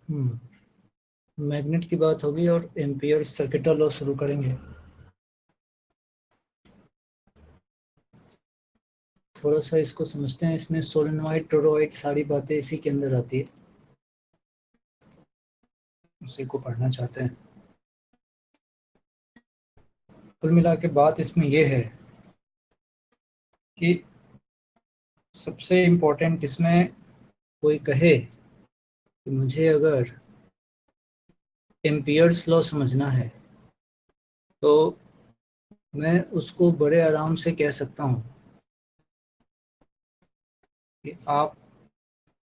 Magnet की बात होगी और एम्पियर सर्किट लॉ शुरू करेंगे। थोड़ा सा इसको समझते हैं। इसमें सोलेनॉइड, टोरॉइड सारी बातें इसी के अंदर आती है, उसी को पढ़ना चाहते हैं। कुल मिला के बात इसमें यह है कि सबसे इम्पोर्टेंट इसमें कोई कहे कि मुझे अगर एम्पियर्स लॉ समझना है तो मैं उसको बड़े आराम से कह सकता हूँ कि आप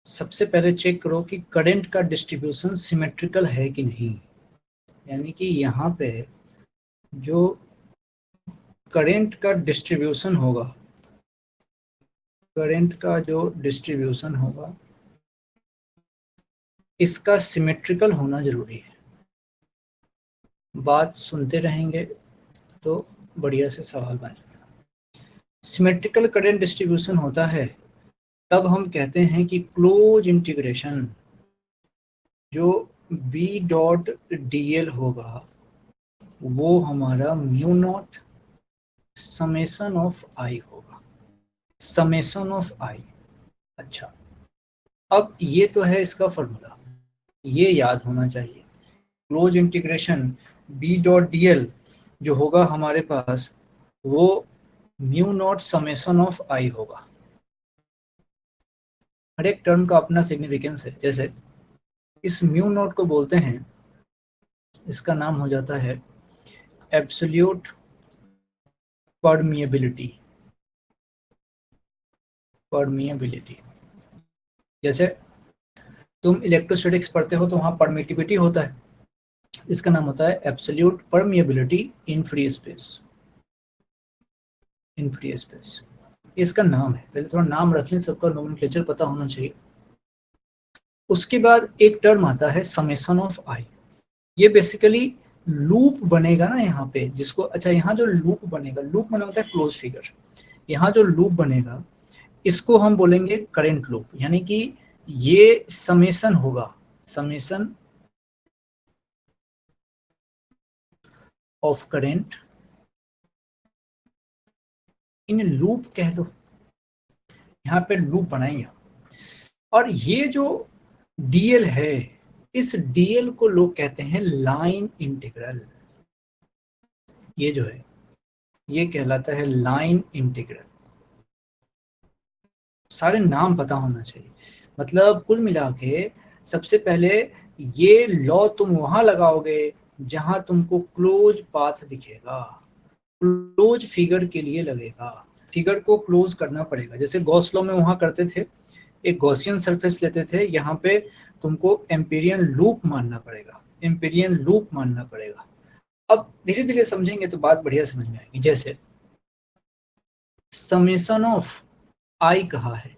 सबसे पहले चेक करो कि करंट का डिस्ट्रीब्यूशन सिमेट्रिकल है कि नहीं। यानी कि यहाँ पे जो करंट का डिस्ट्रीब्यूशन होगा, करंट का जो डिस्ट्रीब्यूशन होगा इसका सिमेट्रिकल होना जरूरी है। बात सुनते रहेंगे तो बढ़िया से सवाल बनेगा। सिमेट्रिकल करंट डिस्ट्रीब्यूशन होता है तब हम कहते हैं कि क्लोज इंटीग्रेशन जो B डॉट dl होगा वो हमारा mu naught summation of I होगा, समेशन ऑफ I। अच्छा, अब ये तो है इसका फॉर्मूला, ये याद होना चाहिए। Close integration B dot dl जो होगा हमारे पास वो mu naught summation of I होगा। हर एक टर्म का अपना सिग्निफिकेंस है। जैसे इस म्यू नॉट को बोलते हैं, इसका नाम हो जाता है एब्सोल्यूट परमिएबिलिटी। परमिएबिलिटी, जैसे तुम इलेक्ट्रोस्टैटिक्स पढ़ते हो तो वहां परमिटिविटी होता है, इसका नाम होता है absolute permeability in free space. In free space इसका नाम है। पहले थोड़ा नाम रख लें, सबका नोमेनक्लेचर पता होना चाहिए। उसके बाद एक टर्म आता है समेशन ऑफ आई। ये बेसिकली लूप बनेगा ना यहाँ पे, जिसको अच्छा यहाँ जो लूप बनेगा, लूप बना होता है क्लोज फिगर, यहाँ जो लूप बनेगा इसको हम बोलेंगे करंट लूप। यानी कि ये समेशन होगा, summation of current in loop कह दो, यहाँ पे लूप बनाएंगे। और ये जो डीएल है, इस डीएल को लोग कहते हैं लाइन इंटीग्रल। ये जो है ये कहलाता है लाइन इंटीग्रल। सारे नाम पता होना चाहिए। मतलब कुल मिला के सबसे पहले ये लॉ तुम वहां लगाओगे जहां तुमको क्लोज पाथ दिखेगा, क्लोज फिगर के लिए लगेगा। फिगर को क्लोज करना पड़ेगा। जैसे गॉस लॉ में वहां करते थे, एक गॉसियन सरफेस लेते थे, यहाँ पे तुमको एम्पीरियन लूप मानना पड़ेगा, एम्पीरियन लूप मानना पड़ेगा। अब धीरे धीरे समझेंगे तो बात बढ़िया समझ में आएगी। जैसे समेशन ऑफ आई कहा है,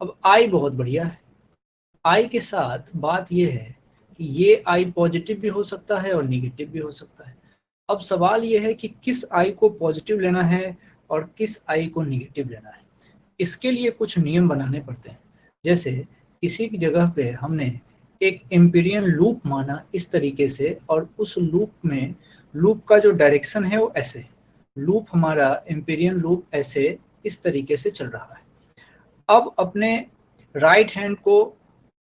अब आई बहुत बढ़िया है। आई के साथ बात यह है कि ये आई पॉजिटिव भी हो सकता है और निगेटिव भी हो सकता है। अब सवाल यह है कि किस आई को पॉजिटिव लेना है और किस आई को निगेटिव लेना है। इसके लिए कुछ नियम बनाने पड़ते हैं। जैसे किसी की जगह पे हमने एक एम्पीरियन लूप माना इस तरीके से, और उस लूप में लूप का जो डायरेक्शन है वो ऐसे, लूप हमारा एम्पीरियन लूप ऐसे इस तरीके से चल रहा है। अब अपने राइट हैंड को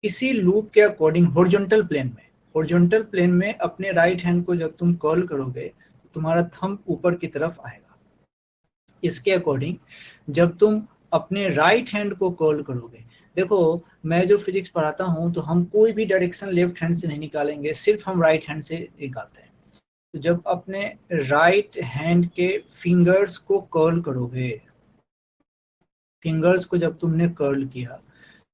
इसी लूप के अकॉर्डिंग हॉरिजॉन्टल प्लेन में, हॉरिजॉन्टल प्लेन में अपने राइट हैंड को जब तुम कर्ल करोगे तो तुम्हारा थंब ऊपर की तरफ आएगा। इसके अकॉर्डिंग जब तुम अपने राइट हैंड को कर्ल करोगे, देखो मैं जो फिजिक्स पढ़ाता हूँ तो हम कोई भी डायरेक्शन लेफ्ट हैंड से नहीं निकालेंगे, सिर्फ हम राइट हैंड से निकालते हैं। तो जब अपने राइट हैंड के फिंगर्स को कर्ल करोगे, फिंगर्स को जब तुमने कर्ल किया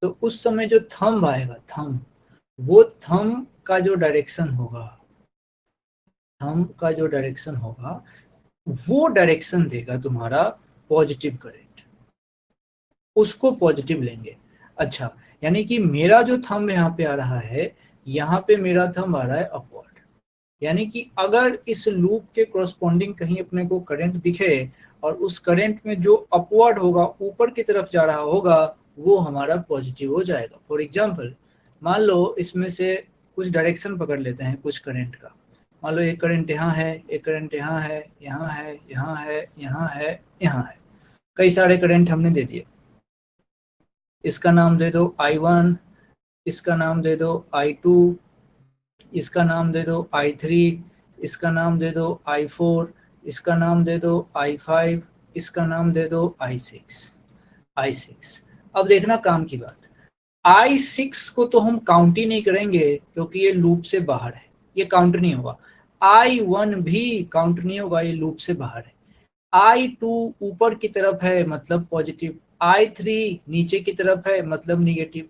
तो उस समय जो थंब आएगा, थंब, वो थंब का जो डायरेक्शन होगा, थंब का जो डायरेक्शन होगा वो डायरेक्शन देगा तुम्हारा पॉजिटिव करंट, उसको पॉजिटिव लेंगे। अच्छा, यानी कि मेरा जो थंब यहाँ पे आ रहा है, यहाँ पे मेरा थंब आ रहा है अपवर्ड। यानी कि अगर इस लूप के कोरस्पॉन्डिंग कहीं अपने को करंट दिखे और उस करंट में जो अपवर्ड होगा, ऊपर की तरफ जा रहा होगा, वो हमारा पॉजिटिव हो जाएगा। फॉर एग्जाम्पल मान लो इसमें से कुछ डायरेक्शन पकड़ लेते हैं कुछ करंट का। मान लो एक करंट यहाँ है, एक करंट यहाँ है, यहाँ है, यहाँ है, यहाँ है, यहाँ है, कई सारे करंट हमने दे दिए। इसका नाम दे दो I1, इसका नाम दे दो I2, इसका नाम दे दो I3, इसका नाम दे दो I4, इसका नाम दे दो I5, इसका नाम दे दो I6। अब देखना काम की बात, I6 को तो हम काउंट ही नहीं करेंगे क्योंकि ये लूप से बाहर है, ये काउंट नहीं होगा। I1 भी काउंट नहीं होगा, ये लूप से बाहर है। I2 ऊपर की तरफ है मतलब पॉजिटिव, I3 नीचे की तरफ है मतलब निगेटिव।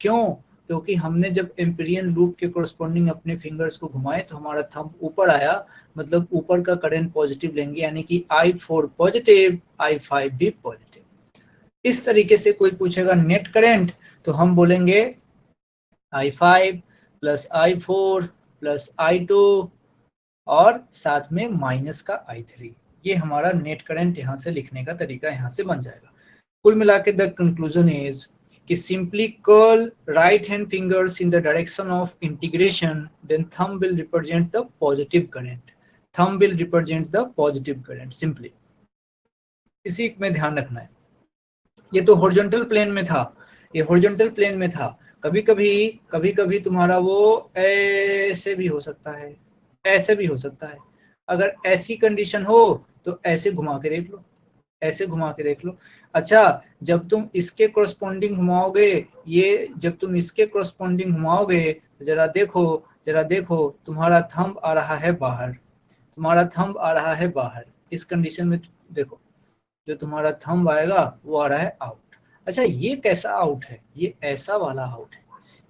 क्यों? क्योंकि हमने जब एम्पीरियन लूप के कोरस्पॉन्डिंग अपने फिंगर्स को घुमाए तो हमारा थंब ऊपर आया, मतलब ऊपर का करंट पॉजिटिव लेंगे, यानी कि I4 पॉजिटिव, I5 भी पॉजिटिव। इस तरीके से कोई पूछेगा नेट करंट तो हम बोलेंगे I5 plus I4 plus I2 और साथ में माइनस का I3। ये हमारा नेट करंट यहाँ से लिखने का तरीका यहाँ से बन जाएगा। कुल मिला के द कंक्लूजन इज कि simply curl right hand fingers in the direction of integration, then thumb will represent the positive current. Thumb will represent the positive current simply. इसी में ध्यान रखना है। ये तो हॉरिजॉन्टल प्लेन में था, ये हॉरिजॉन्टल प्लेन में था। कभी कभी तुम्हारा वो ऐसे भी हो सकता है, ऐसे भी हो सकता है। अगर ऐसी कंडीशन हो तो ऐसे घुमा के देख लो, ऐसे घुमा के देख लो। अच्छा, जब तुम इसके कोरस्पॉन्डिंग घुमाओगे, ये जब तुम इसके कोरस्पॉन्डिंग घुमाओगे तो जरा देखो तुम्हारा थंब आ रहा है बाहर, तुम्हारा थंब आ रहा है बाहर। इस कंडीशन में देखो जो तुम्हारा थंब आएगा वो आ रहा है आउट। अच्छा, ये कैसा आउट है? ये ऐसा वाला आउट है,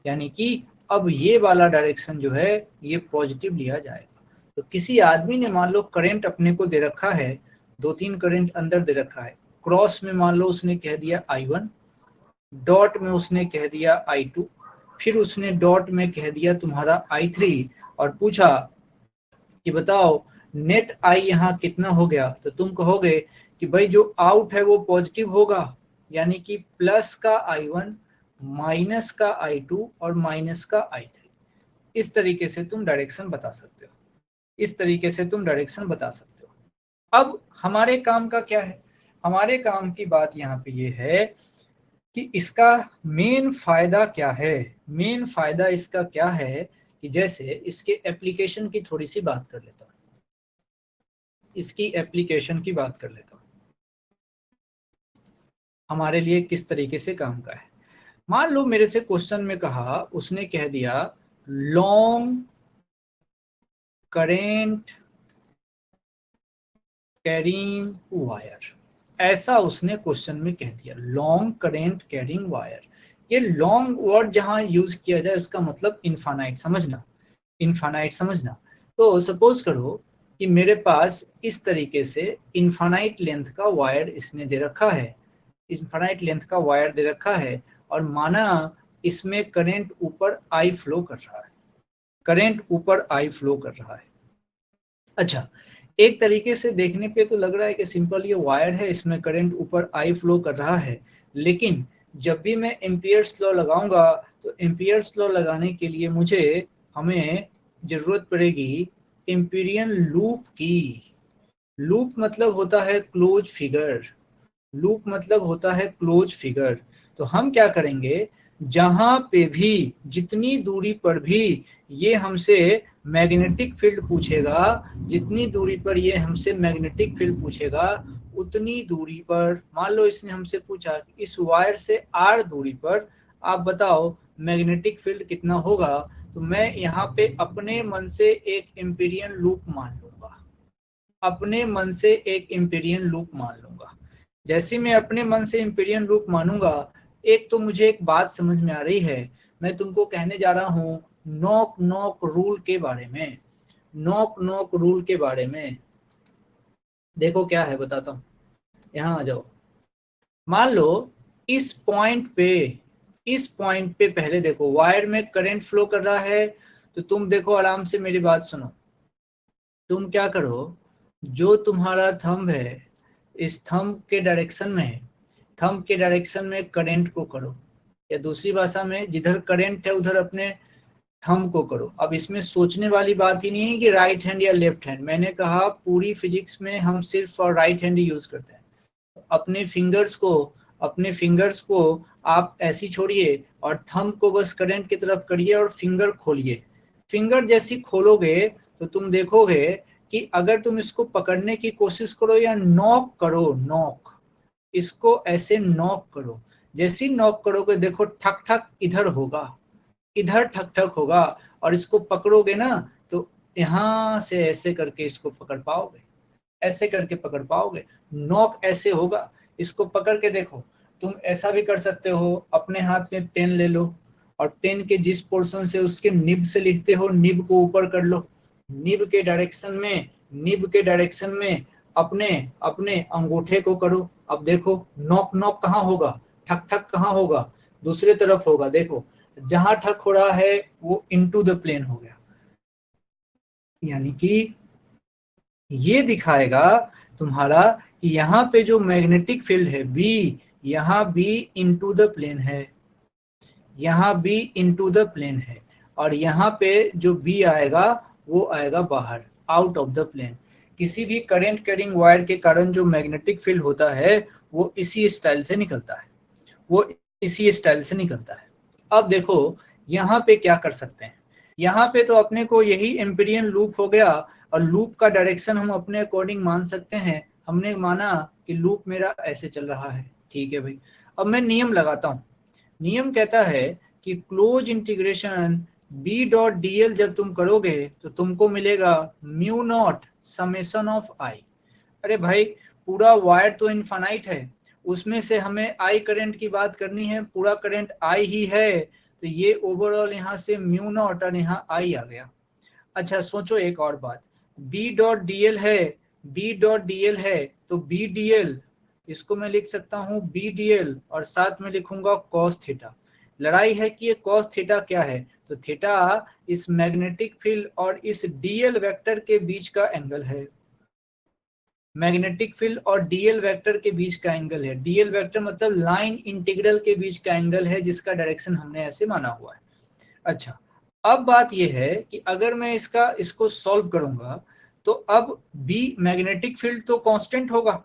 यानी कि अब ये वाला डायरेक्शन जो है ये पॉजिटिव लिया जाएगा। तो किसी आदमी ने मान लो करंट अपने को दे रखा है, 2-3 करंट अंदर दे रखा है। क्रॉस में मान लो उसने कह दिया I1, डॉट में उसने कह दिया I2, फिर उसने डॉट में कह दिया तुम्हारा I3 और पूछा कि बताओ नेट I यहाँ कितना हो गया। तो तुम कहोगे कि भाई जो आउट है वो पॉजिटिव होगा, यानी कि प्लस का I1, माइनस का I2 और माइनस का I3। इस तरीके से तुम डायरेक्शन बता सकते हो, इस तरीके से तुम डायरेक्शन बता सकते हो। अब हमारे काम का क्या है? हमारे काम की बात यहाँ पे ये है कि इसका मेन फायदा क्या है। मेन फायदा इसका क्या है कि जैसे इसके एप्लीकेशन की थोड़ी सी बात कर लेता हूँ, इसकी एप्लीकेशन की बात कर लेता हूँ, हमारे लिए किस तरीके से काम का है। मान लो मेरे से क्वेश्चन में कहा, उसने कह दिया लॉन्ग करेंट कैरिंग वायर, ऐसा उसने क्वेश्चन में कह दिया, लॉन्ग करेंट कैरिंग वायर। ये लॉन्ग वर्ड जहां यूज किया जाए उसका मतलब इनफाइनाइट समझना, इनफाइनाइट समझना। तो सपोज करो कि मेरे पास इस तरीके से इनफाइनाइट लेंथ का वायर इसने दे रखा है, इनफाइनाइट लेंथ का वायर दे रखा है और माना इसमें करंट ऊपर I फ्लो कर रहा है, करंट ऊपर I फ्लो कर रहा है। अच्छा, एक तरीके से देखने पे तो लग रहा है कि सिंपल ये वायर है, इसमें करंट ऊपर I फ्लो कर रहा है, लेकिन जब भी मैं एम्पियर्स लॉ लगाऊंगा तो एम्पियर्स लॉ लगाने के लिए मुझे हमें जरूरत पड़ेगी एम्पिरियन लूप की। लूप मतलब होता है क्लोज फिगर, लूप मतलब होता है क्लोज फिगर। तो हम क्या करेंगे, जहां पे भी जितनी दूरी पर भी ये हमसे मैग्नेटिक फील्ड पूछेगा, जितनी दूरी पर ये हमसे मैग्नेटिक फील्ड पूछेगा उतनी दूरी पर, मान लो इसने हमसे पूछा इस वायर से R दूरी पर आप बताओ मैग्नेटिक फील्ड कितना होगा, तो मैं यहाँ पे अपने मन से एक एम्पीरियन लूप मान लूंगा, अपने मन से एक एम्पीरियन लूप मान लूंगा। जैसे मैं अपने मन से एम्पीरियन लूप मानूंगा, एक तो मुझे एक बात समझ में आ रही है, मैं तुमको कहने जा रहा हूं नॉक नॉक रूल के बारे में, नॉक नॉक रूल के बारे में। देखो क्या है बताता हूं, यहाँ आ जाओ। मान लो इस पॉइंट पे, इस पॉइंट पे पहले देखो वायर में करंट फ्लो कर रहा है, तो तुम देखो आराम से मेरी बात सुनो। तुम क्या करो, जो तुम्हारा थंब है इस थंब के डायरेक्शन में, थंब के डायरेक्शन में करंट को करो, या दूसरी भाषा में जिधर करंट है उधर अपने थंब को करो। अब इसमें सोचने वाली बात ही नहीं है कि राइट हैंड या लेफ्ट हैंड, मैंने कहा पूरी फिजिक्स में हम सिर्फ और राइट हैंड ही यूज करते हैं। अपने फिंगर्स को आप ऐसी छोड़िए और थंब को बस करंट की तरफ करिए और फिंगर खोलिए। फिंगर जैसी खोलोगे तो तुम देखोगे कि अगर तुम इसको पकड़ने की कोशिश करो या नॉक करो, नॉक, इसको ऐसे नॉक करो, जैसी नॉक करोगे देखो ठक ठक इधर होगा, इधर ठक ठक होगा, और इसको पकड़ोगे ना तो यहां से ऐसे करके इसको पकड़ पाओगे, ऐसे करके पकड़ पाओगे, नॉक ऐसे होगा। इसको पकड़ के देखो। तुम ऐसा भी कर सकते हो, अपने हाथ में पेन ले लो और पेन के जिस पोर्शन से उसके निब से लिखते हो, निब को ऊपर कर लो, निब के डायरेक्शन में अपने अपने अंगूठे को करो। अब देखो नॉक नॉक कहाँ होगा, ठक ठक कहाँ होगा, दूसरे तरफ होगा। देखो जहां ठक हो रहा है वो इनटू द प्लेन हो गया, यानी कि ये दिखाएगा तुम्हारा कि यहाँ पे जो मैग्नेटिक फील्ड है बी, यहाँ बी इनटू द प्लेन है, यहाँ बी इनटू द प्लेन है, और यहाँ पे जो बी आएगा वो आएगा बाहर, आउट ऑफ द प्लेन। किसी भी करंट कैरिंग वायर के कारण जो मैग्नेटिक फील्ड होता है वो इसी स्टाइल से निकलता है, वो इसी स्टाइल से निकलता है। अब देखो यहाँ पे क्या कर सकते हैं, यहाँ पे तो अपने को यही एम्पीरियन लूप हो गया, और लूप का डायरेक्शन हम अपने अकॉर्डिंग मान सकते हैं। हमने माना कि लूप मेरा ऐसे चल रहा है, ठीक है भाई। अब मैं नियम लगाता हूँ। नियम कहता है कि close integration B dot D L जब तुम करोगे तो तुमको मिलेगा mu naught summation of I. अरे भाई पूरा वायर तो इनफाइनाइट है, उसमें से हमें आई करंट की बात करनी है, पूरा करंट आई ही है, तो ये ओवरऑल यहाँ से म्यू नॉट और यहाँ आई आ गया। अच्छा सोचो एक और बात, बी डॉट डी एल है, बी डॉट डी एल है तो बी डी एल, इसको मैं लिख सकता हूँ बी डी एल और साथ में लिखूंगा कॉस थीटा। लड़ाई है कि ये कॉस थीटा क्या है, तो थीटा इस मैग्नेटिक फील्ड और इस डीएल वेक्टर के बीच का एंगल है, मैग्नेटिक फील्ड और डीएल वेक्टर के बीच का एंगल है। डीएल वेक्टर मतलब लाइन इंटीग्रल के बीच का एंगल है जिसका डायरेक्शन हमने ऐसे माना हुआ है। अच्छा अब बात यह है कि अगर मैं इसको सॉल्व करूंगा तो अब बी मैग्नेटिक फील्ड तो कांस्टेंट होगा,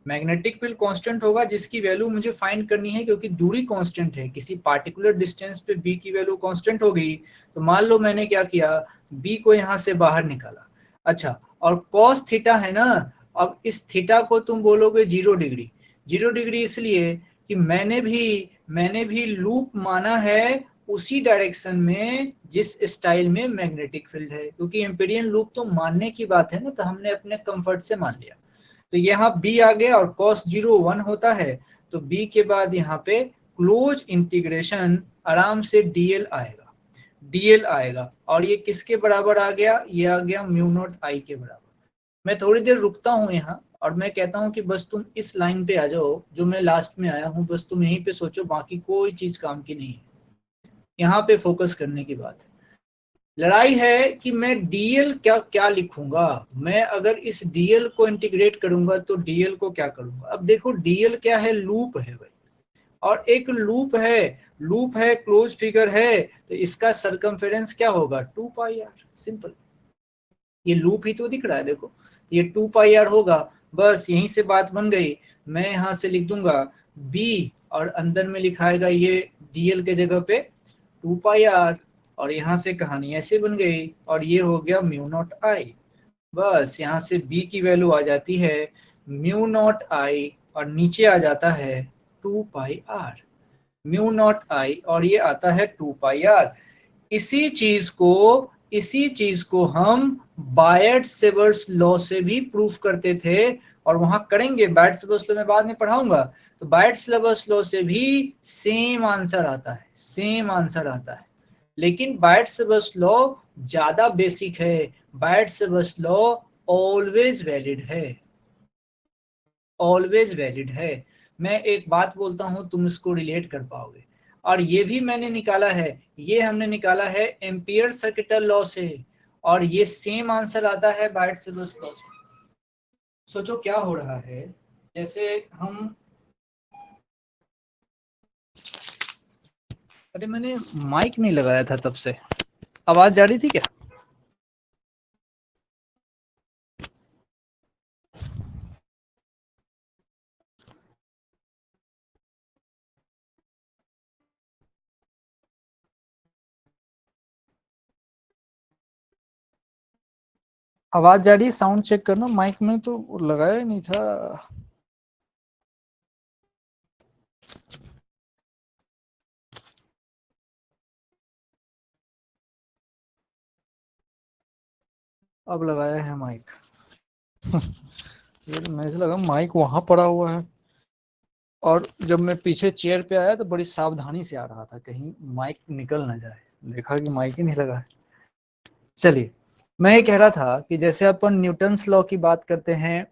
मैग्नेटिक फील्ड कांस्टेंट होगा जिसकी वैल्यू मुझे फाइंड करनी है, क्योंकि दूरी कांस्टेंट है, किसी पार्टिकुलर डिस्टेंस पे बी की वैल्यू कांस्टेंट हो गई। तो मान लो मैंने क्या किया, बी को यहां से बाहर निकाला। अच्छा और कॉस थीटा है ना, अब इस थीटा को तुम बोलोगे 0 डिग्री। 0 डिग्री इसलिए कि मैंने भी लूप माना है उसी डायरेक्शन में जिस स्टाइल में मैग्नेटिक फील्ड है, क्योंकि एम्पीरियन लूप तो मानने की बात है ना, तो हमने अपने कंफर्ट से मान लिया। तो यहाँ b आ गया और cos 0 1 होता है, तो b के बाद यहाँ पे क्लोज इंटीग्रेशन आराम से dl आएगा, dl आएगा, और ये किसके बराबर आ गया, ये आ गया म्यू नॉट आई के बराबर। मैं थोड़ी देर रुकता हूँ यहाँ और मैं कहता हूँ कि बस तुम इस लाइन पे आ जाओ जो मैं लास्ट में आया हूँ, बस तुम यहीं पे सोचो, बाकी कोई चीज काम की नहीं है, यहाँ पे फोकस करने की बात है। लड़ाई है कि मैं डीएल क्या क्या लिखूंगा, मैं अगर इस डीएल को इंटीग्रेट करूंगा तो डीएल को क्या करूंगा। अब देखो डीएल क्या है, लूप है भाई, और एक लूप है क्लोज फिगर है, तो इसका सरकमफेरेंस क्या होगा 2 पाई आर, सिंपल। ये लूप ही तो दिख रहा है, देखो ये 2 पाई आर होगा, बस यहीं से बात बन गई। मैं यहां से लिख दूंगा बी और अंदर में लिखाएगा ये डीएल के जगह पे 2 पाई आर, और यहाँ से कहानी ऐसे बन गई, और ये हो गया म्यू नॉट आई। बस यहाँ से b की वैल्यू आ जाती है म्यू नॉट आई, और नीचे आ जाता है 2 पाई आर, म्यू नॉट आई, और ये आता है 2 पाई आर। इसी चीज को हम बायट-सेवर्स लॉ से भी प्रूफ करते थे, और वहां करेंगे, बायट-सेवर्स लॉ में बाद में पढ़ाऊंगा, तो बायट-सेवर्स लॉ से भी सेम आंसर आता है, सेम आंसर आता है। लेकिन बायट-सेवर्स लॉ ज्यादा बेसिक है, बायट-सेवर्स लॉ ऑलवेज वैलिड है, ऑलवेज वैलिड है। मैं एक बात बोलता हूं, तुम इसको रिलेट कर पाओगे, और ये भी मैंने निकाला है, ये हमने निकाला है एम्पियर सर्किटल लॉ से, और ये सेम आंसर आता है बायट-सेवर्स लॉ से। सोचो क्या हो रहा है, जैसे हम अरे मैंने माइक नहीं लगाया था तब से, आवाज जा रही थी क्या? आवाज जा रही है? साउंड चेक करना, माइक में तो लगाया ही नहीं था। अब लगाया है माइक। ये मुझे लगा माइक वहां पड़ा हुआ है, और जब मैं पीछे चेयर पे आया तो बड़ी सावधानी से आ रहा था कहीं माइक निकल ना जाए, देखा कि माइक ही नहीं लगा है। चलिए, मैं ये कह रहा था कि जैसे अपन न्यूटन्स लॉ की बात करते हैं,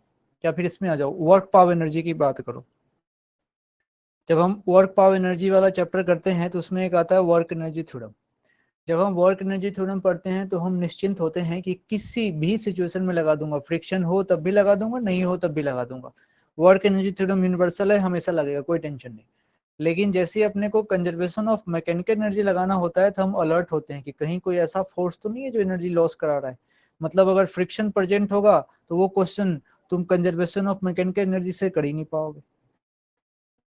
या फिर इसमें आ जाओ, वर्क पावर एनर्जी की बात करो। जब हम वर्क पावर एनर्जी वाला चैप्टर करते हैं तो उसमें एक आता है वर्क एनर्जी थ्योरम। जब हम वर्क एनर्जी थ्योरम पढ़ते हैं तो हम निश्चिंत होते हैं कि किसी भी सिचुएशन में लगा दूंगा, फ्रिक्शन हो तब भी लगा दूंगा, नहीं हो तब भी लगा दूंगा। वर्क एनर्जी थ्योरम यूनिवर्सल है, हमेशा लगेगा, कोई टेंशन नहीं। लेकिन जैसे ही अपने को कंजर्वेशन ऑफ मैकेनिकल एनर्जी लगाना होता है तो हम अलर्ट होते हैं कि कहीं कोई ऐसा फोर्स तो नहीं है जो एनर्जी लॉस करा रहा है। मतलब अगर फ्रिक्शन प्रेजेंट होगा तो वो क्वेश्चन तुम कंजर्वेशन ऑफ मैकेनिकल एनर्जी से कर ही नहीं पाओगे।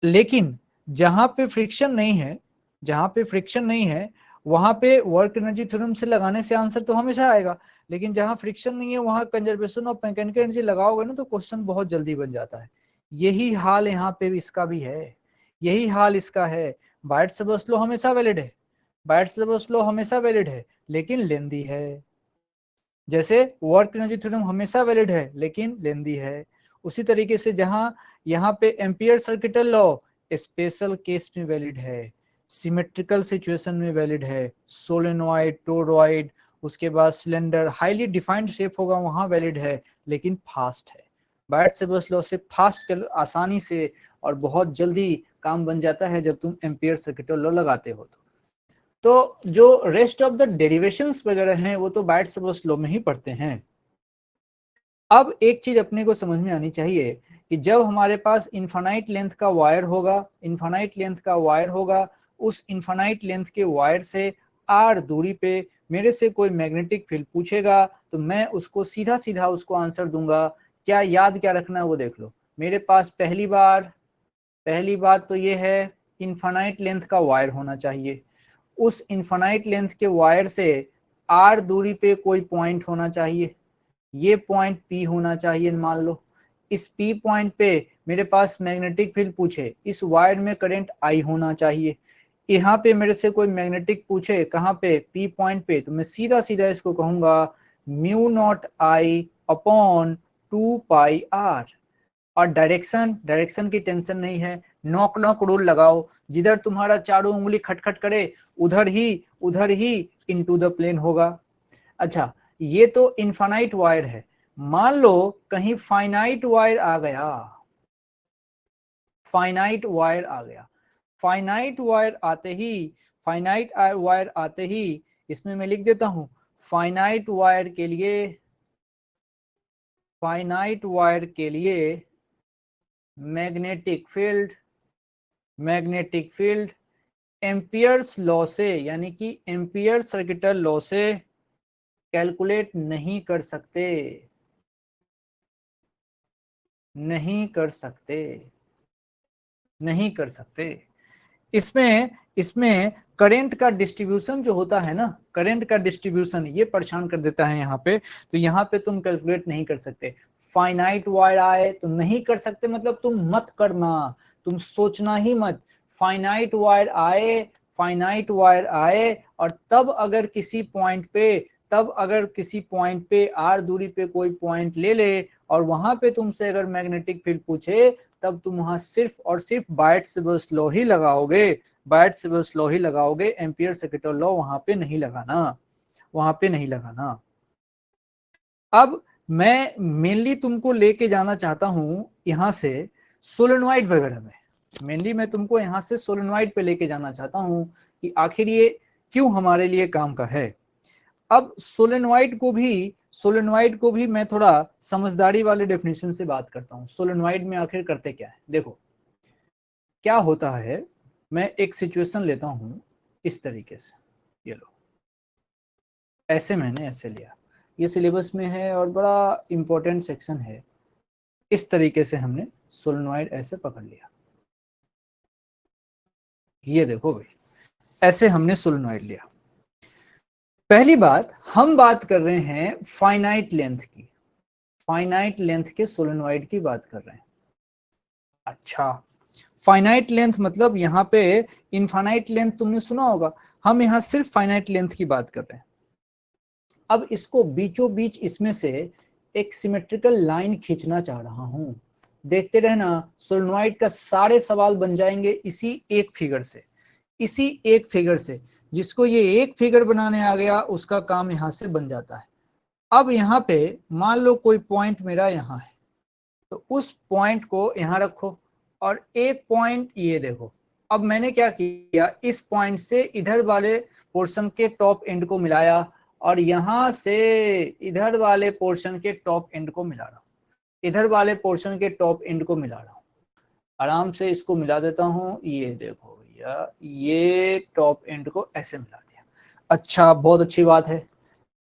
लेकिन जहां पे फ्रिक्शन नहीं है, जहां पे फ्रिक्शन नहीं है वहां पे वर्क एनर्जी थ्योरम से लगाने से आंसर तो हमेशा आएगा। लेकिन जहां फ्रिक्शन नहीं है वहां कंजर्वेशन ऑफ मैकेनिकल एनर्जी लगाओगे ना तो क्वेश्चन बहुत जल्दी बन जाता है। यही हाल यहाँ पे इसका भी है, यही हाल इसका है। बायट-सैबर्स लॉ हमेशा वैलिड है, बायट-सैबर्स लॉ हमेशा वैलिड है, लेकिन लेंदी है। जैसे वर्क एनर्जी थ्योरम हमेशा वैलिड है लेकिन लेंदी है, उसी तरीके से जहां यहाँ पे ampere circuital law special case में वैलिड है, सिमेट्रिकल सिचुएशन में वैलिड है, सोलेनॉइड, टोरॉइड, उसके बाद सिलेंडर, हाईली डिफाइंड शेप होगा वहां वैलिड है, लेकिन फास्ट है। बायट-सैबर्स लॉ से फास्ट आसानी से और बहुत जल्दी काम बन जाता है जब तुम एम्पियर सर्किटल लॉ लगाते हो। तो जो रेस्ट ऑफ द डेरिवेशंस वगैरह हैं वो तो बायट-सैबर्स लॉ में ही पढ़ते हैं। अब एक चीज अपने को समझ में आनी चाहिए कि जब हमारे पास इनफाइनाइट लेंथ का वायर होगा, इनफाइनाइट लेंथ का वायर होगा, उस इनफाइनाइट लेंथ के वायर से आर दूरी पे मेरे से कोई मैग्नेटिक फील्ड पूछेगा तो मैं उसको सीधा सीधा उसको आंसर दूंगा। क्या याद क्या रखना है वो देख लो। मेरे पास पहली बात तो ये है, इनफाइनाइट लेंथ का वायर होना चाहिए। उस इनफाइनाइट लेंथ के वायर से आर दूरी पे कोई पॉइंट होना चाहिए, ये पॉइंट पी होना चाहिए मान लो। इस पी पॉइंट पे मेरे पास मैग्नेटिक फील्ड पूछे, इस वायर में करंट आई होना चाहिए। यहाँ पे मेरे से कोई मैग्नेटिक पूछे कहाँ पे, पी पॉइंट पे, तो मैं सीधा सीधा इसको कहूंगा mu naught I upon 2 pi R. और डायरेक्शन की टेंशन नहीं है, नॉक नॉक रूल लगाओ, जिधर तुम्हारा चारों उंगली खटखट करे उधर ही इनटू द प्लेन होगा। अच्छा, ये तो इनफाइनाइट वायर है। मान लो कहीं फाइनाइट वायर आ गया, फाइनाइट वायर आ गया, फाइनाइट वायर आते ही, फाइनाइट वायर आते ही इसमें मैं लिख देता हूं, फाइनाइट वायर के लिए, फाइनाइट वायर के लिए magnetic field, magnetic field Ampere's law से, यानी कि एम्पियर सर्किटल लॉ से कैलकुलेट नहीं कर सकते, नहीं कर सकते, नहीं कर सकते। इसमें इसमें करंट का डिस्ट्रीब्यूशन जो होता है ना, करंट का डिस्ट्रीब्यूशन ये परेशान कर देता है यहाँ पे। तो यहाँ पे तुम कैलकुलेट नहीं कर सकते। फाइनाइट वायर आए तो नहीं कर सकते, मतलब तुम मत करना, तुम सोचना ही मत। फाइनाइट वायर आए, फाइनाइट वायर आए और तब अगर किसी पॉइंट पे, तब अगर किसी पॉइंट पे आर दूरी पे कोई पॉइंट ले ले और वहां पे तुमसे अगर मैग्नेटिक फील्ड पूछे, तब तुम वहां सिर्फ और सिर्फ बायट-सैबर्स लॉ ही लगाओगे, बायट-सैबर्स लॉ ही लगाओगे, एम्पियर सर्किटल लॉ वहां पे नहीं लगाना, वहां पे नहीं लगाना। अब मैं मेनली तुमको लेके जाना चाहता हूं यहां से सोलेनॉइड वगैरह में, मेनली मैं तुमको यहां से सोलेनॉइड पे लेके जाना चाहता हूं कि आखिर ये क्यों हमारे लिए काम का है। अब सोलेनॉइड को भी मैं थोड़ा समझदारी वाले डेफिनेशन से बात करता हूँ। सोलेनॉइड में आखिर करते क्या है, देखो क्या होता है। मैं एक सिचुएशन लेता हूँ, इस तरीके से, ये लो ऐसे, मैंने ऐसे लिया, ये सिलेबस में है और बड़ा इंपॉर्टेंट सेक्शन है। इस तरीके से हमने सोलेनॉइड ऐसे पकड़ लिया, ये देखो भाई, ऐसे हमने सोलेनॉइड लिया। पहली बात, हम बात कर रहे हैं फाइनाइट लेंथ की, फाइनाइट लेंथ के सोलेनॉइड की बात कर रहे हैं। अच्छा, फाइनाइट लेंथ मतलब यहाँ पे इनफाइनाइट लेंथ तुमने सुना होगा, हम यहाँ सिर्फ फाइनाइट लेंथ की बात कर रहे हैं। अब इसको बीचों बीच इसमें से एक सिमेट्रिकल लाइन खींचना चाह रहा हूं, देखते रहना, सोलेनॉइड का सारे सवाल बन जाएंगे इसी एक फिगर से, इसी एक फिगर से। जिसको ये एक फिगर बनाने आ गया उसका काम यहां से बन जाता है। अब यहाँ पे मान लो कोई पॉइंट मेरा यहाँ है, तो उस पॉइंट को यहाँ रखो और एक पॉइंट ये देखो। अब मैंने क्या किया, इस पॉइंट से इधर वाले पोर्शन के टॉप एंड को मिलाया और यहां से इधर वाले पोर्शन के टॉप एंड को मिला रहा हूं, इधर वाले पोर्शन के टॉप एंड को मिला रहा हूं। आराम से इसको मिला देता हूं, ये देखो भैया, ये टॉप एंड को ऐसे मिला दिया। अच्छा, बहुत अच्छी बात है।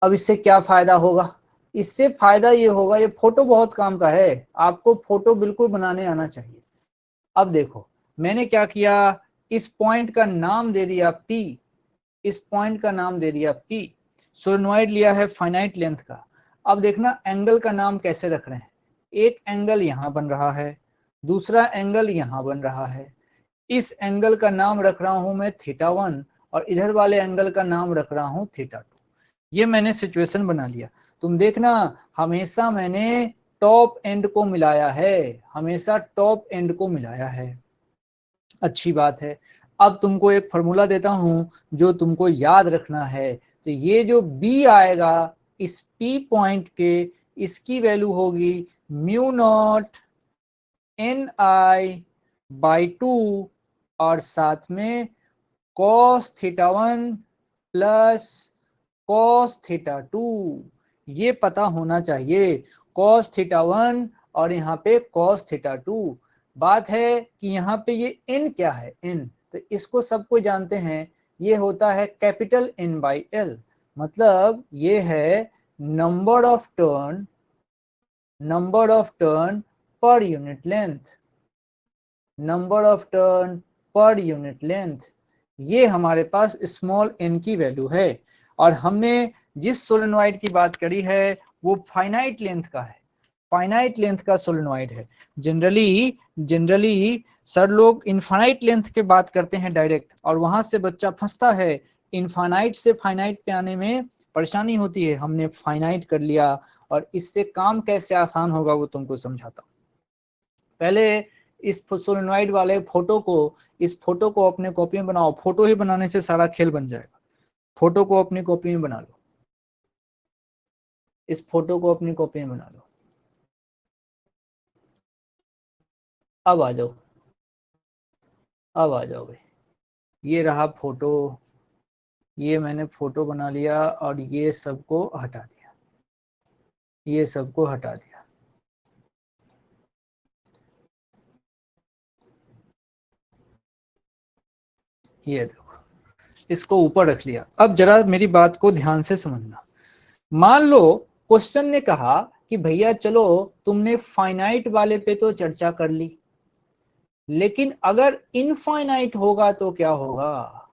अब इससे क्या फायदा होगा, इससे फायदा ये होगा, ये फोटो बहुत काम का है, आपको फोटो बिल्कुल बनाने आना चाहिए। अब देखो मैंने क्या किया, इस पॉइंट का नाम दे दिया P, इस पॉइंट का नाम दे दिया P, सोलेनॉइड लिया है फाइनाइट लेंथ का। अब देखना एंगल का नाम कैसे रख रहे हैं, एक एंगल यहां बन रहा है, दूसरा एंगल यहां बन रहा है। इस एंगल का नाम रख रहा हूं मैं θ1 और इधर वाले एंगल का नाम रख रहा हूं θ2। ये मैंने सिचुएशन बना लिया। तुम देखना, हमेशा मैंने टॉप एंड को मिलाया है, हमेशा टॉप एंड को मिलाया है। अच्छी बात है। अब तुमको एक फॉर्मूला देता हूं जो तुमको याद रखना है। तो ये जो B आएगा इस P पॉइंट के, इसकी वैल्यू होगी μ0 Ni/2 और साथ में cos θ1 प्लस cos θ2, ये पता होना चाहिए, cos θ1 और यहाँ पे cos θ2। बात है कि यहाँ पे ये n क्या है, n, तो इसको सबको जानते हैं, ये होता है कैपिटल N/L, मतलब ये है number of turn per unit length, number of turn per unit length. ये हमारे पास स्मॉल n की वैल्यू है। और हमने जिस सोलेनॉइड की बात करी है वो फाइनाइट लेंथ का है, फाइनाइट लेंथ का सोलेनॉइड है। जनरली सर लोग इनफाइनाइट लेंथ के बात करते हैं डायरेक्ट, और वहां से बच्चा फंसता है, इनफाइनाइट से फाइनाइट पे आने में परेशानी होती है। हमने फाइनाइट कर लिया और इससे काम कैसे आसान होगा वो तुमको समझाता हूँ। पहले इस सोलेनॉइड वाले फोटो को, इस फोटो को अपने कॉपी में बनाओ, फोटो ही बनाने से सारा खेल बन जाएगा। फोटो को अपनी कॉपी में बना लो, इस फोटो को अपनी कॉपी में बना लो। अब आ जाओ, अब आ जाओ भाई, ये रहा फोटो, ये मैंने फोटो बना लिया और ये सबको हटा दिया, ये सबको हटा दिया। ये देखो, इसको ऊपर रख लिया। अब जरा मेरी बात को ध्यान से समझना। मान लो क्वेश्चन ने कहा कि भैया चलो तुमने फाइनाइट वाले पे तो चर्चा कर ली, लेकिन अगर इनफाइनाइट होगा तो क्या होगा,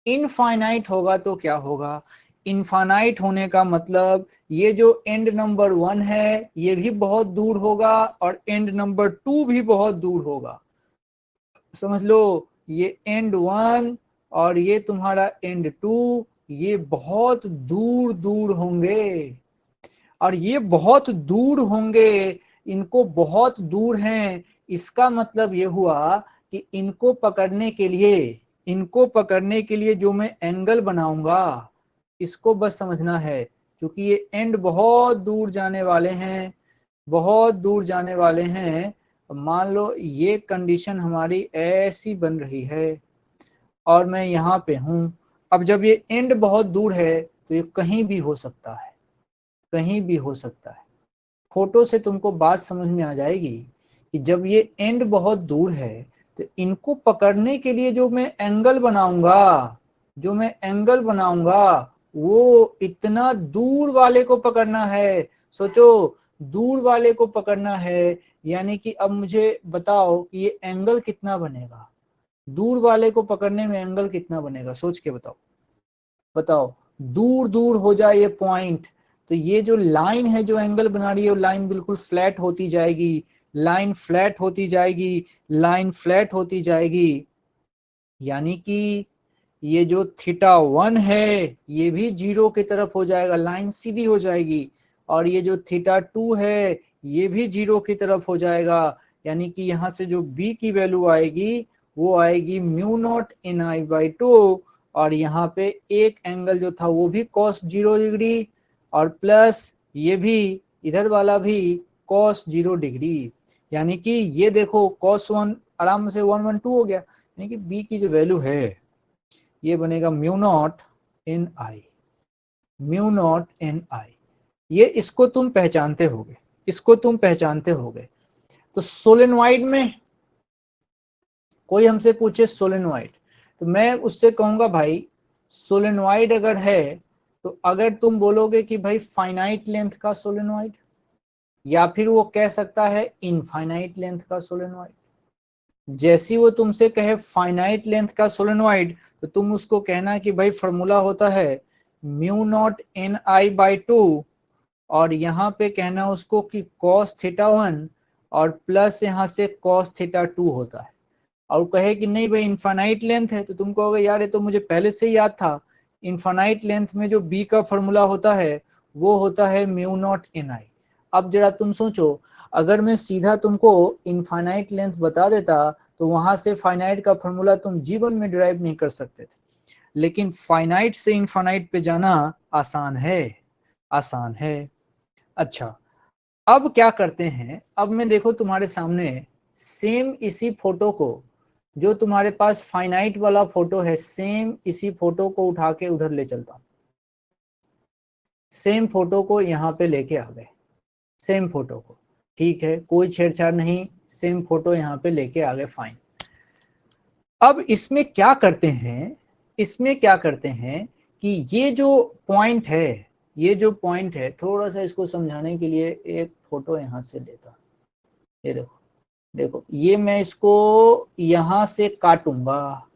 इनफाइनाइट होगा तो क्या होगा। इनफाइनाइट होने का मतलब ये जो एंड नंबर 1 है ये भी बहुत दूर होगा और एंड नंबर 2 भी बहुत दूर होगा। समझ लो, ये एंड 1 और ये तुम्हारा एंड 2 ये बहुत दूर दूर होंगे, और ये बहुत दूर होंगे, इनको बहुत दूर हैं। इसका मतलब ये हुआ कि इनको पकड़ने के लिए, इनको पकड़ने के लिए जो मैं एंगल बनाऊंगा, इसको बस समझना है, क्योंकि ये एंड बहुत दूर जाने वाले हैं, बहुत दूर जाने वाले हैं। मान लो ये कंडीशन हमारी ऐसी बन रही है और मैं यहाँ पे हूँ। अब जब ये एंड बहुत दूर है तो ये कहीं भी हो सकता है, कहीं भी हो सकता है। फोटो से तुमको बात समझ में आ जाएगी कि जब ये एंड बहुत दूर है तो इनको पकड़ने के लिए जो मैं एंगल बनाऊंगा वो इतना दूर वाले को पकड़ना है। सोचो, दूर वाले को पकड़ना है, यानी कि अब मुझे बताओ कि ये एंगल कितना बनेगा, दूर वाले को पकड़ने में एंगल कितना बनेगा, सोच के बताओ। दूर दूर हो जाए ये पॉइंट, तो ये जो लाइन है जो एंगल बना रही है वो लाइन बिल्कुल फ्लैट होती जाएगी, लाइन फ्लैट होती जाएगी, लाइन फ्लैट होती जाएगी, यानी कि ये जो θ1 है ये भी 0 की तरफ हो जाएगा, लाइन सीधी हो जाएगी। और ये जो θ2 है ये भी 0 की तरफ हो जाएगा, यानी कि यहाँ से जो b की वैल्यू आएगी वो आएगी μ0 ni/2। और यहाँ पे एक एंगल जो था वो भी cos 0 डिग्री, और प्लस ये भी इधर वाला भी cos 0 डिग्री, यानी कि ये देखो cos 1 आराम से 112 हो गया, यानी कि b की जो वैल्यू है ये बनेगा μ0 ni। ये इसको तुम पहचानते होगे। तो सोलेनॉइड में कोई हमसे पूछे सोलेनॉइड, तो मैं उससे कहूंगा भाई सोलेनॉइड अगर है तो अगर तुम बोलोगे कि भाई फाइनाइट लेंथ का सोलेनॉइड, या फिर वो कह सकता है इनफाइनाइट लेंथ का सोलेनॉइड। जैसी वो तुमसे कहे फाइनाइट लेंथ का सोलेनॉइड तो तुम उसको कहना कि भाई फॉर्मूला होता है μ0 ni/2, और यहाँ पे कहना उसको कि cos θ1 और प्लस यहाँ से cos θ2 होता है। और कहे कि नहीं भाई इनफाइनाइट लेंथ है, तो तुम कहोगे यार ये तो मुझे पहले से ही याद था, इनफाइनाइट लेंथ में जो b का फॉर्मूला होता है वो होता है μ0 ni। अब जरा तुम सोचो, अगर मैं सीधा तुमको इनफाइनाइट लेंथ बता देता तो वहां से फाइनाइट का फॉर्मूला तुम जीवन में डिराइव नहीं कर सकते थे, लेकिन फाइनाइट से इनफाइनाइट पे जाना आसान है। अच्छा, अब क्या करते हैं, अब मैं देखो तुम्हारे सामने सेम इसी फोटो को, जो तुम्हारे पास फाइनाइट वाला फोटो है, सेम इसी फोटो को उठा के उधर ले चलता हूं। सेम फोटो को यहाँ पे लेके आ गए, सेम फोटो को, ठीक है, कोई छेड़छाड़ नहीं, सेम फोटो यहाँ पे लेके आ गए, फाइन। अब इसमें क्या करते हैं कि ये जो पॉइंट है, थोड़ा सा इसको समझाने के लिए एक फोटो यहाँ से लेता, ये देखो ये मैं इसको यहाँ से काटूंगा,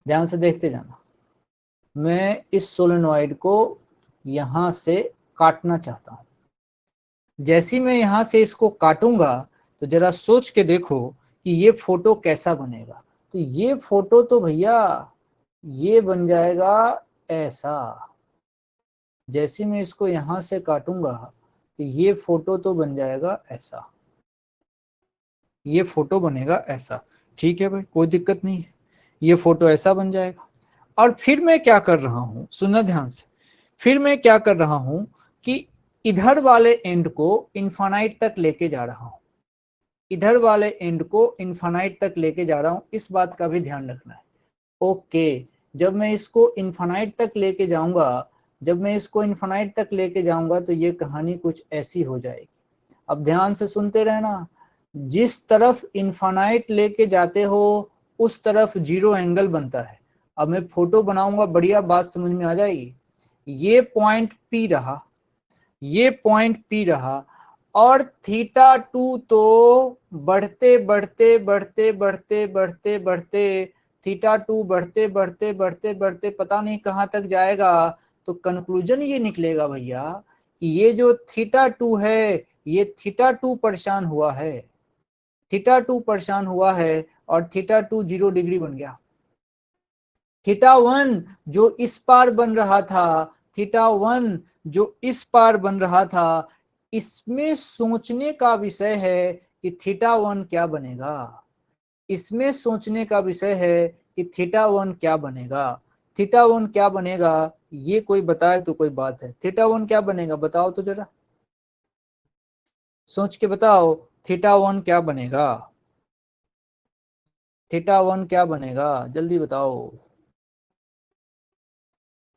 ध्यान से देखते जाना। मैं इस सोलेनॉइड को यहाँ से काटना चाहता हूँ। जैसी मैं यहाँ से इसको काटूंगा तो जरा सोच के देखो कि ये फोटो कैसा बनेगा। तो ये फोटो तो भैया ये बन जाएगा ऐसा। जैसे मैं इसको यहाँ से काटूंगा तो ये फोटो तो बन जाएगा ऐसा, ये फोटो बनेगा ऐसा, ठीक है भाई, कोई दिक्कत नहीं है, ये फोटो ऐसा बन जाएगा। और फिर मैं क्या कर रहा हूं, सुनना ध्यान से, फिर मैं क्या कर रहा हूं कि इधर वाले एंड को इनफाइनाइट तक लेके जा रहा हूं, इस बात का भी ध्यान रखना है। ओके, जब मैं इसको इनफाइनाइट तक लेके जाऊंगा तो ये कहानी कुछ ऐसी हो जाएगी। अब ध्यान से सुनते रहना, जिस तरफ इनफाइनाइट लेके जाते हो उस तरफ 0 एंगल बनता है। अब मैं फोटो बनाऊंगा, बढ़िया बात समझ में आ जाएगी। ये पॉइंट P रहा, और θ2 तो बढ़ते बढ़ते पता नहीं कहां तक जाएगा। तो कंक्लूजन ये निकलेगा भैया कि ये जो θ2 है, ये θ2 परेशान हुआ है, और θ2 0 डिग्री बन गया। θ1 जो इस पार बन रहा था, इसमें सोचने का विषय है कि θ1 क्या बनेगा, θ1 क्या बनेगा, ये कोई बताए तो कोई बात है। θ1 क्या बनेगा बताओ तो जरा, सोच के बताओ, θ1 क्या बनेगा, जल्दी बताओ,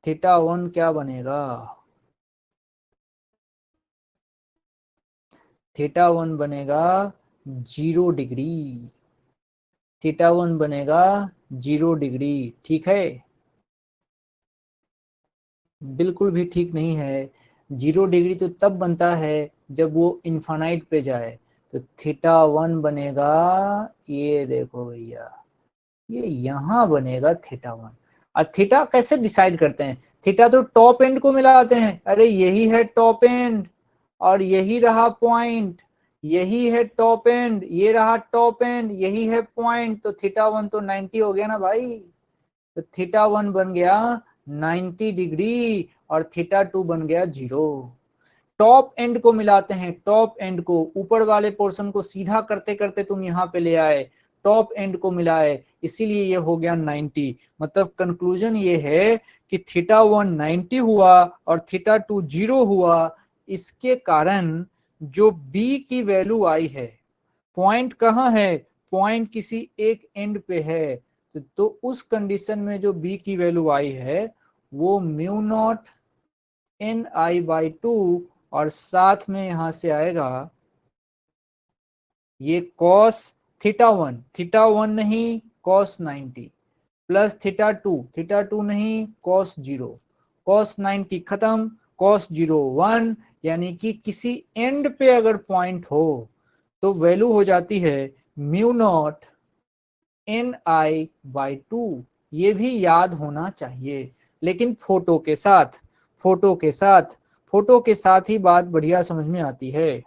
θ1 क्या बनेगा। थीटा 1 बनेगा 0 डिग्री, थीटा 1 बनेगा 0 डिग्री। ठीक है, बिल्कुल भी ठीक नहीं है। 0 डिग्री तो तब बनता है जब वो इन्फानाइट पे जाए। तो थीटा 1 बनेगा, ये देखो भैया, ये यहाँ बनेगा थीटा 1। और थीटा कैसे डिसाइड करते हैं? थीटा तो टॉप एंड को मिलाते हैं, अरे यही है टॉप एंड और यही रहा पॉइंट, यही है टॉप एंड, ये रहा टॉप एंड, यही है पॉइंट। तो थीटा 1 तो 90 हो गया ना भाई। तो थीटा 1 बन गया 90 डिग्री और थीटा 2 बन गया 0। टॉप एंड को मिलाते हैं, टॉप एंड को, ऊपर वाले पोर्शन को सीधा करते करते तुम यहाँ पे ले आए, टॉप एंड को मिलाए, इसीलिए ये हो गया 90। मतलब कंक्लूजन ये है कि थीटा 1 90 हुआ और थीटा 2 0 हुआ। इसके कारण जो बी की वैल्यू आई है, पॉइंट कहाँ है? पॉइंट किसी एक एंड पे है। तो उस कंडीशन में जो बी की वैल्यू आई है वो mu not an I by 2 और साथ में यहां से आएगा ये कॉस थीटा 1, थीटा 1 नहीं कॉस 90 प्लस थीटा 2 नहीं कॉस 0, कॉस 90 खत्म, कॉस 0 1। यानी कि किसी एंड पे अगर पॉइंट हो तो वैल्यू हो जाती है mu not an I by 2। ये भी याद होना चाहिए, लेकिन फोटो के साथ, फोटो के साथ, फोटो के साथ ही बात बढ़िया समझ में आती है।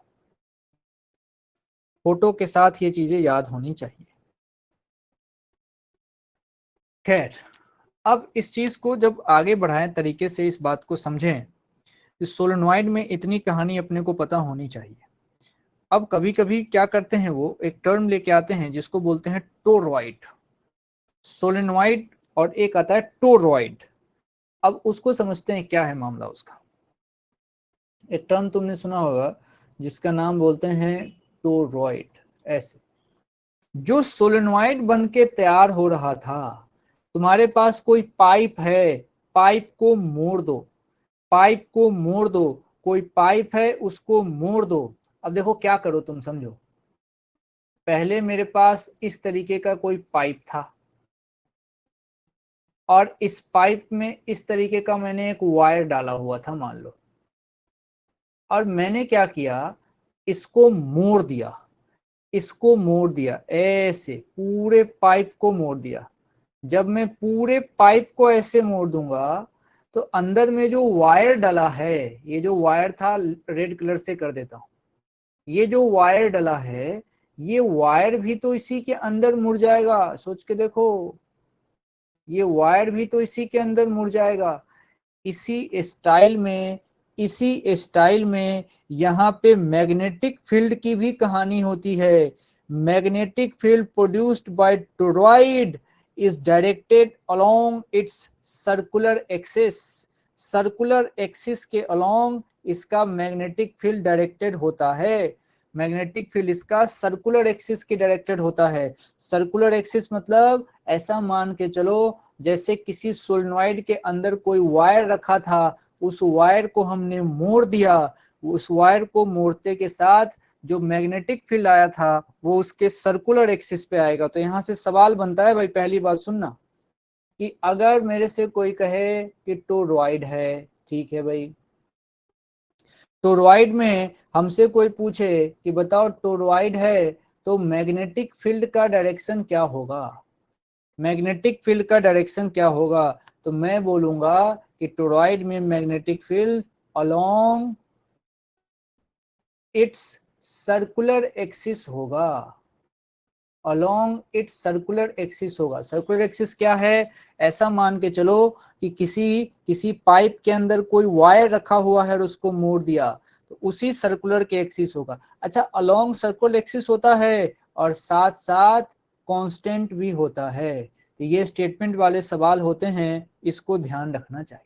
फोटो के साथ ये चीजें याद होनी चाहिए। खैर, अब इस चीज को जब आगे बढ़ाएं, तरीके से इस बात को समझें, तो सोलेनॉइड में इतनी कहानी अपने को पता होनी चाहिए। अब कभी कभी क्या करते हैं, वो एक टर्म लेके आते हैं जिसको बोलते हैं टोरॉइड, सोलेनॉइड, और एक आता है टोरॉइड। अब उसको समझते हैं क्या है मामला उसका। एक टर्म तुमने सुना होगा जिसका नाम बोलते हैं टोरॉइड। ऐसे जो सोलेनॉइड बन के तैयार हो रहा था, तुम्हारे पास कोई पाइप है, पाइप को मोड़ दो, पाइप को मोड़ दो, कोई पाइप है उसको मोड़ दो। अब देखो क्या करो तुम, समझो। पहले मेरे पास इस तरीके का कोई पाइप था और इस पाइप में इस तरीके का मैंने एक वायर डाला हुआ था मान लो, और मैंने क्या किया, इसको मोड़ दिया, इसको मोड़ दिया, ऐसे पूरे पाइप को मोड़ दिया। जब मैं पूरे पाइप को ऐसे मोड़ दूंगा तो अंदर में जो वायर डला है, ये जो वायर था रेड कलर से कर देता हूं, ये जो वायर डला है ये वायर भी तो इसी के अंदर मुड़ जाएगा। सोच के देखो, ये वायर भी तो इसी के अंदर मुड़ जाएगा। इसी स्टाइल में, इसी स्टाइल में यहाँ पे मैग्नेटिक फील्ड की भी कहानी होती है। Magnetic field produced by toroid is directed along it's circular axis, circular axis के अलोंग इसका मैग्नेटिक फील्ड डायरेक्टेड होता है। मैग्नेटिक फील्ड इसका सर्कुलर एक्सिस के डायरेक्टेड होता है। सर्कुलर एक्सिस मतलब ऐसा मान के चलो जैसे किसी सोलेनॉइड के अंदर कोई वायर रखा था, उस वायर को हमने मोड़ दिया, उस वायर को मोड़ते के साथ जो मैग्नेटिक फील्ड आया था वो उसके सर्कुलर एक्सिस पे आएगा। तो यहां से सवाल बनता है भाई, पहली बात सुनना, कि अगर मेरे से कोई कहे कि टोरॉइड है, ठीक है भाई, टोरॉइड में हमसे कोई पूछे कि बताओ टोरॉइड है तो मैग्नेटिक फील्ड का डायरेक्शन क्या होगा, मैग्नेटिक फील्ड का डायरेक्शन क्या होगा? तो मैं बोलूंगा कि टोरॉइड में magnetic field along it's circular axis होगा, अलोंग इट्स सर्कुलर एक्सिस होगा। सर्कुलर एक्सिस क्या है? ऐसा मान के चलो कि किसी पाइप के अंदर कोई वायर रखा हुआ है और उसको मोड़ दिया, तो उसी सर्कुलर के एक्सिस होगा। अच्छा, अलोंग सर्कुलर एक्सिस होता है और साथ साथ कांस्टेंट भी होता है। तो ये स्टेटमेंट वाले सवाल होते हैं, इसको ध्यान रखना चाहिए।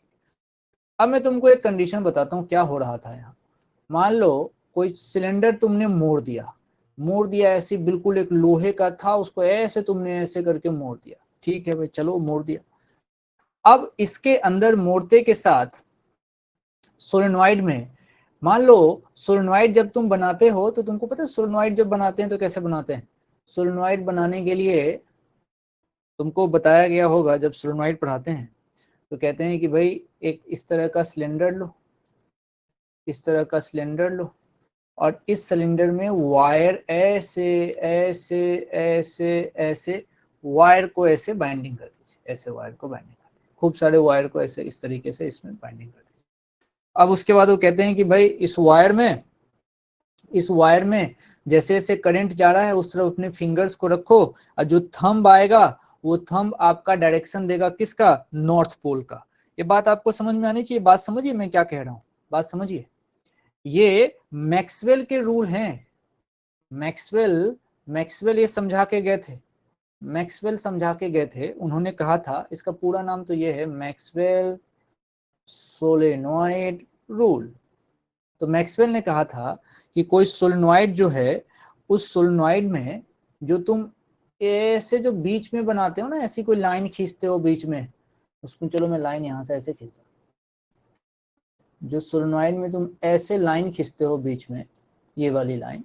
अब मैं तुमको एक कंडीशन बताता हूँ क्या हो रहा था यहाँ। मान लो कोई सिलेंडर तुमने मोड़ दिया, मोड़ दिया ऐसे, बिल्कुल एक लोहे का था, उसको ऐसे तुमने ऐसे करके मोड़ दिया, ठीक है भाई, चलो मोड़ दिया। अब इसके अंदर मोड़ते के साथ सोलेनॉइड में मान लो सोलेनॉइड जब तुम बनाते हो तो तुमको पता है सोलेनॉइड जब बनाते हैं तो कैसे बनाते हैं? सोलेनॉइड बनाने के लिए तुमको बताया गया होगा, जब सोलेनॉइड पढ़ाते हैं तो कहते हैं कि भाई एक इस तरह का सिलेंडर लो, इस तरह का सिलेंडर लो, और इस सिलेंडर में वायर ऐसे ऐसे ऐसे ऐसे वायर को ऐसे बाइंडिंग कर दीजिए, ऐसे वायर को बाइंडिंग कर दीजिए, खूब सारे वायर को ऐसे इस तरीके से इसमें बाइंडिंग कर दीजिए। अब उसके बाद वो कहते हैं कि भाई इस वायर में जैसे जैसे करंट जा रहा है उस तरफ अपने फिंगर्स को रखो, और जो थंब आएगा वो थंब आपका डायरेक्शन देगा किसका? नॉर्थ पोल का। ये बात आपको समझ में आनी चाहिए। बात समझिए मैं क्या कह रहा हूँ, बात समझिए। ये मैक्सवेल के रूल हैं। मैक्सवेल ये समझा के गए थे, मैक्सवेल समझा के गए थे। उन्होंने कहा था, इसका पूरा नाम तो ये है मैक्सवेल सोलेनॉइड रूल। तो मैक्सवेल ने कहा था कि कोई सोलेनॉइड जो है, उस सोलेनॉइड में जो तुम ऐसे जो बीच में बनाते हो ना, ऐसी कोई लाइन खींचते हो बीच में, उसमें चलो मैं लाइन यहां से ऐसे खींचता हूं, जो सोलेनॉइड में तुम ऐसे लाइन खींचते हो बीच में, ये वाली लाइन,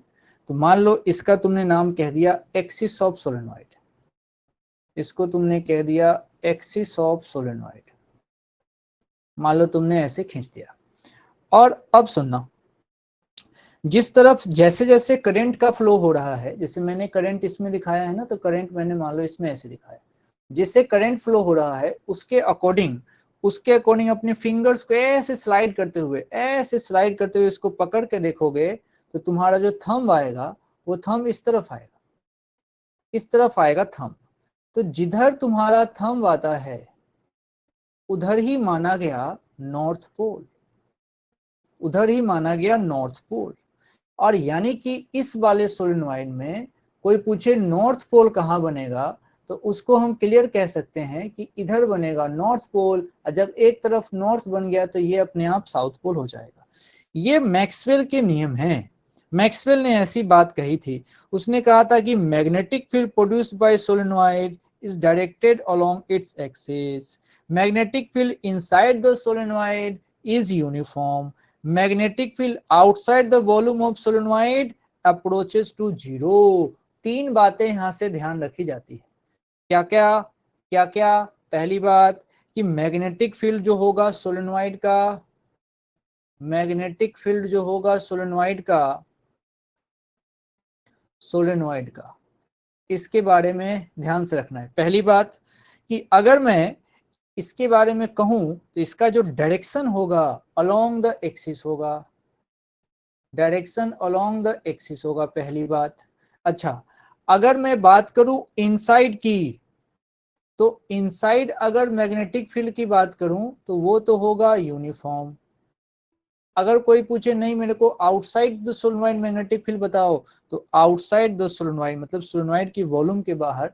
तो मान लो इसका तुमने नाम कह दिया एक्सिस ऑफ सोलेनॉइड, इसको तुमने कह दिया एक्सिस ऑफ सोलेनॉइड, मान लो तुमने ऐसे खींच दिया। और अब सुनना, जिस तरफ जैसे जैसे करंट का फ्लो हो रहा है, जैसे मैंने करंट इसमें दिखाया है ना, तो करंट मैंने मान लो इसमें ऐसे दिखाया, जिससे करंट फ्लो हो रहा है उसके अकॉर्डिंग अपने फिंगर्स को ऐसे स्लाइड करते हुए इसको पकड़ के देखोगे तो तुम्हारा जो थंब आएगा वो थंब इस तरफ आएगा, इस तरफ आएगा थंब। तो जिधर तुम्हारा थंब आता है उधर ही माना गया नॉर्थ पोल, उधर ही माना गया नॉर्थ पोल। और यानी कि इस वाले सोलेनॉइड में कोई पूछे नॉर्थ पोल कहाँ बनेगा, तो उसको हम क्लियर कह सकते हैं कि इधर बनेगा नॉर्थ पोल, और जब एक तरफ नॉर्थ बन गया तो ये अपने आप साउथ पोल हो जाएगा। ये मैक्सवेल के नियम हैं। मैक्सवेल ने ऐसी बात कही थी, उसने कहा था कि magnetic field produced by solenoid is directed along its axis. Magnetic field inside the solenoid is uniform. Magnetic field outside the volume of solenoid approaches to zero. तीन बातें यहां से ध्यान रखी जाती है। क्या क्या? पहली बात कि मैग्नेटिक फील्ड जो होगा सोलेनॉइड का, मैग्नेटिक फील्ड जो होगा सोलेनॉइड का, इसके बारे में ध्यान से रखना है। पहली बात कि अगर मैं इसके बारे में कहूं तो इसका जो डायरेक्शन होगा अलोंग द एक्सिस होगा, डायरेक्शन अलोंग द एक्सिस होगा, पहली बात। अच्छा, अगर मैं बात करूं इनसाइड की, तो इनसाइड अगर मैग्नेटिक फील्ड की बात करूं तो वो तो होगा यूनिफॉर्म। अगर कोई पूछे नहीं मेरे को outside the solenoid magnetic field बताओ, तो आउटसाइड द सोलेनॉइड मतलब सोलेनॉइड की वॉल्यूम के बाहर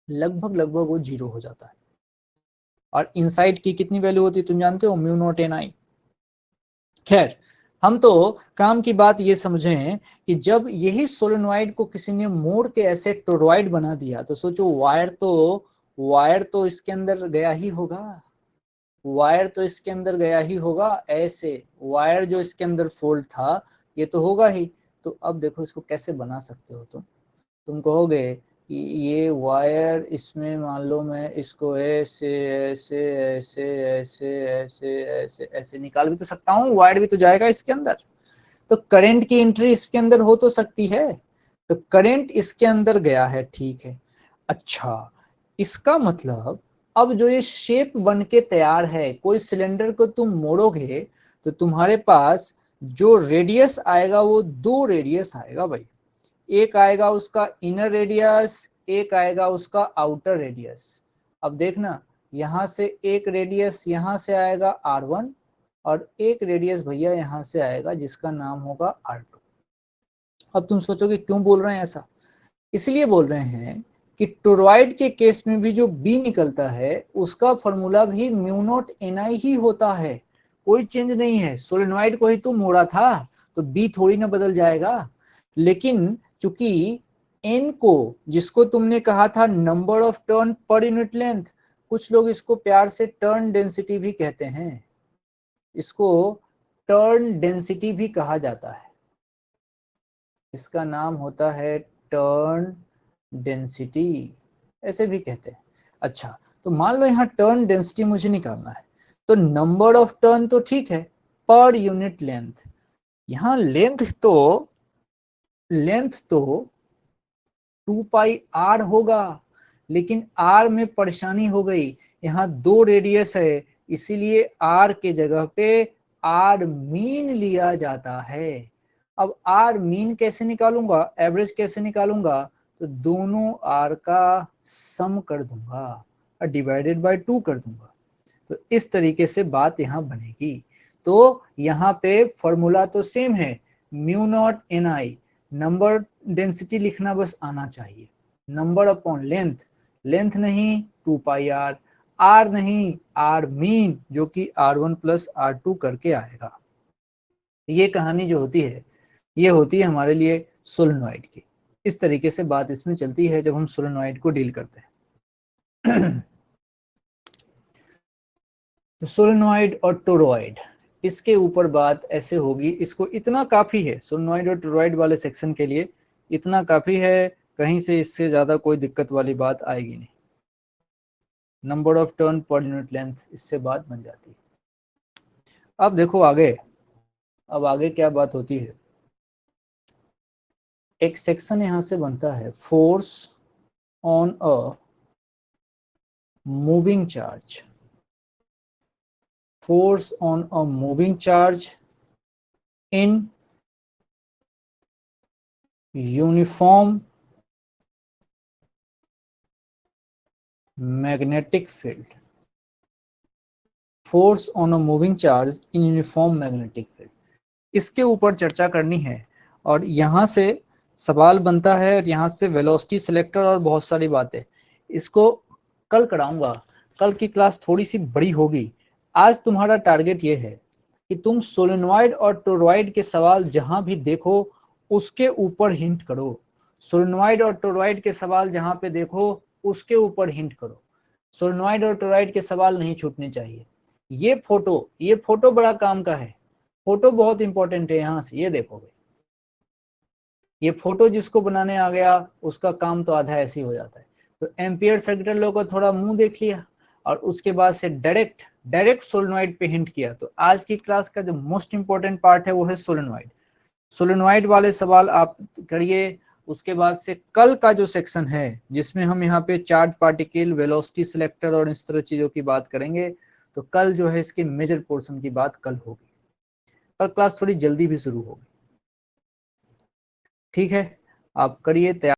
लगभग वो जीरो हो जाता है। और इनसाइड की कितनी वैल्यू होती है तुम जानते हो? म्यू नॉट एन आई। खैर, हम तो काम की बात ये समझें कि जब यही सोलेनॉइड को किसी ने मोड़ के ऐसे टोरॉइड बना दिया, तो सोचो वायर तो इसके अंदर गया ही होगा, वायर तो इसके अंदर गया ही होगा, ऐसे वायर जो इसके अंदर फोल्ड था ये तो होगा ही। तो अब देखो इसको कैसे बना सकते हो तुम कहोगे कि ये वायर इसमें मान लो मैं इसको ऐसे ऐसे ऐसे ऐसे ऐसे ऐसे ऐसे निकाल भी तो सकता हूँ, वायर भी तो जाएगा इसके अंदर, तो करंट की एंट्री इसके अंदर हो तो सकती है। तो करंट इसके अंदर गया है, ठीक है। अच्छा, इसका मतलब अब जो ये शेप बन के तैयार है, कोई सिलेंडर को तुम मोड़ोगे तो तुम्हारे पास जो रेडियस आएगा वो दो रेडियस आएगा भाई, एक आएगा उसका इनर रेडियस, एक आएगा उसका आउटर रेडियस। अब देखना, यहां से एक रेडियस यहां से आएगा R1 और एक रेडियस भैया यहां से आएगा जिसका नाम होगा R2। अब तुम सोचोगे क्यों बोल रहे हैं ऐसा? इसलिए बोल रहे हैं कि टोरॉइड के केस में भी जो बी निकलता है उसका फॉर्मूला भी म्यू नॉट एन आई ही होता है, कोई चेंज नहीं है। सोलेनॉइड को ही तुम मोड़ा था तो बी थोड़ी ना बदल जाएगा। लेकिन चूंकि एन को, जिसको तुमने कहा था number of turn per unit length, कुछ लोग इसको प्यार से टर्न डेंसिटी भी कहते हैं, इसको टर्न डेंसिटी भी कहा जाता है, इसका नाम होता है टर्न डेंसिटी, ऐसे भी कहते हैं। अच्छा, तो मान लो यहाँ टर्न डेंसिटी मुझे निकालना है, तो नंबर ऑफ टर्न तो ठीक है, पर यूनिट लेंथ, यहाँ लेंथ तो 2 पाई आर होगा, लेकिन आर में परेशानी हो गई, यहाँ 2 रेडियस है, इसीलिए आर के जगह पे आर मीन लिया जाता है। अब आर मीन कैसे निकालूंगा, एवरेज कैसे निकालूंगा, तो दोनों आर का सम कर दूंगा और डिवाइडेड बाय 2 कर दूंगा, तो इस तरीके से बात यहाँ बनेगी। तो यहाँ पे फॉर्मूला तो सेम है, mu not an I, number density लिखना बस आना चाहिए, नंबर अपॉन लेंथ, लेंथ नहीं 2 पाई आर, आर नहीं आर मीन, जो कि R1 प्लस R2 करके आएगा। ये कहानी जो होती है, ये होती है हमारे लिए सोलेनॉइड की। इस तरीके से बात इसमें चलती है जब हम सोलेनॉइड को डील करते हैं। तो सोलेनॉइड और टोरॉइड, इसके ऊपर बात ऐसे होगी, इसको इतना काफी है, सोलेनॉइड और टोरॉइड वाले सेक्शन के लिए इतना काफी है, कहीं से इससे ज्यादा कोई दिक्कत वाली बात आएगी नहीं। Number of turn per unit length, इससे बात बन जाती है। अब देखो आगे, अब आगे क्या बात होती है, एक सेक्शन यहां से बनता है, force on a moving charge, force on a moving charge in uniform magnetic field, force on a moving charge in uniform magnetic field, इसके ऊपर चर्चा करनी है। और यहां से सवाल बनता है, और यहाँ से वेलोसिटी सिलेक्टर और बहुत सारी बातें, इसको कल कराऊंगा, कल की क्लास थोड़ी सी बड़ी होगी। आज तुम्हारा टारगेट ये है कि तुम सोलेनॉइड और टोरॉइड के सवाल जहां भी देखो उसके ऊपर हिंट करो, सोलेनॉइड और टोरॉइड के सवाल जहां पे देखो उसके ऊपर हिंट करो, सोलेनॉइड और टोरॉइड के सवाल नहीं छूटने चाहिए। ये फोटो बड़ा काम का है, फोटो बहुत इंपॉर्टेंट है। यहां से ये देखोगे, ये फोटो जिसको बनाने आ गया उसका काम तो आधा ऐसे ही हो जाता है। तो एम्पियर सर्किट लॉ को थोड़ा मुंह देख लिया और उसके बाद से डायरेक्ट सोलेनॉइड पे हिंट किया। तो आज की क्लास का जो मोस्ट इंपॉर्टेंट पार्ट है वो है सोलेनॉइड, सोलेनॉइड वाले सवाल आप करिए। उसके बाद से कल का जो सेक्शन है जिसमें हम यहाँ पे चार्ज पार्टिकल, वेलोसिटी सिलेक्टर और इस तरह चीजों की बात करेंगे, तो कल जो है इसके मेजर पोर्शन की बात कल होगी। कल क्लास थोड़ी जल्दी भी शुरू होगी, ठीक है, आप करिए तैयार।